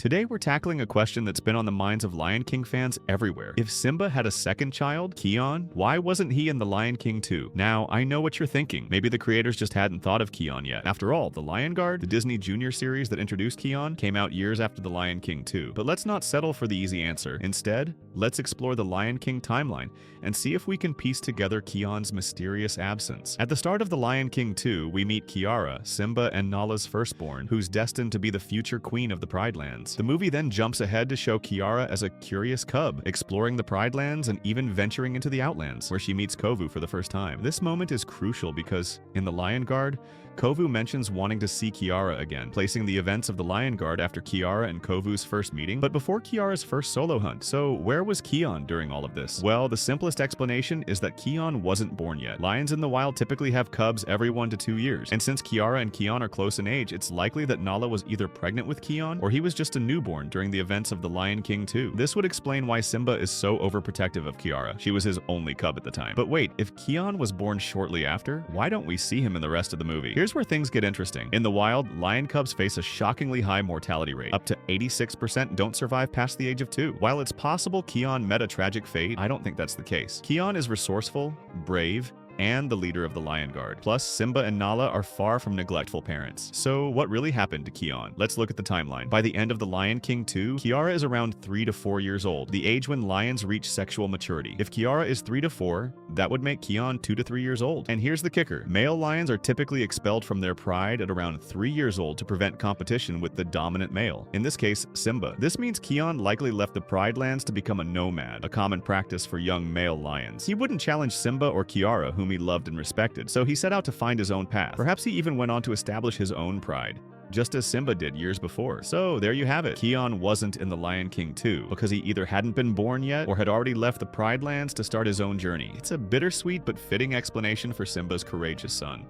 Today we're tackling a question that's been on the minds of Lion King fans everywhere. If Simba had a second child, Kion, why wasn't he in The Lion King 2? Now, I know what you're thinking. Maybe the creators just hadn't thought of Kion yet. After all, The Lion Guard, the Disney Junior series that introduced Kion, came out years after The Lion King 2. But let's not settle for the easy answer. Instead, let's explore the Lion King timeline and see if we can piece together Kion's mysterious absence. At the start of The Lion King 2, we meet Kiara, Simba and Nala's firstborn, who's destined to be the future queen of the Pride Lands. The movie then jumps ahead to show Kiara as a curious cub, exploring the Pride Lands and even venturing into the Outlands, where she meets Kovu for the first time. This moment is crucial because, in The Lion Guard, Kovu mentions wanting to see Kiara again, placing the events of The Lion Guard after Kiara and Kovu's first meeting, but before Kiara's first solo hunt. So where was Kion during all of this? Well, the simplest explanation is that Kion wasn't born yet. Lions in the wild typically have cubs every 1 to 2 years, and since Kiara and Kion are close in age, it's likely that Nala was either pregnant with Kion or he was just a newborn during the events of The Lion King 2. This would explain why Simba is so overprotective of Kiara. She was his only cub at the time. But wait, if Kion was born shortly after, why don't we see him in the rest of the movie? Here's where things get interesting. In the wild, lion cubs face a shockingly high mortality rate. Up to 86% don't survive past the age of 2. While it's possible Kion met a tragic fate, I don't think that's the case. Kion is resourceful, brave, and the leader of the Lion Guard. Plus, Simba and Nala are far from neglectful parents. So what really happened to Kion? Let's look at the timeline. By the end of The Lion King 2, Kiara is around 3 to 4 years old, the age when lions reach sexual maturity. If Kiara is 3 to 4, that would make Kion 2 to 3 years old. And here's the kicker. Male lions are typically expelled from their pride at around 3 years old to prevent competition with the dominant male. In this case, Simba. This means Kion likely left the Pride Lands to become a nomad, a common practice for young male lions. He wouldn't challenge Simba or Kiara, whom he loved and respected, so he set out to find his own path. Perhaps he even went on to establish his own pride, just as Simba did years before. So there you have it. Kion wasn't in The Lion King 2 because he either hadn't been born yet or had already left the Pride Lands to start his own journey. It's a bittersweet but fitting explanation for Simba's courageous son.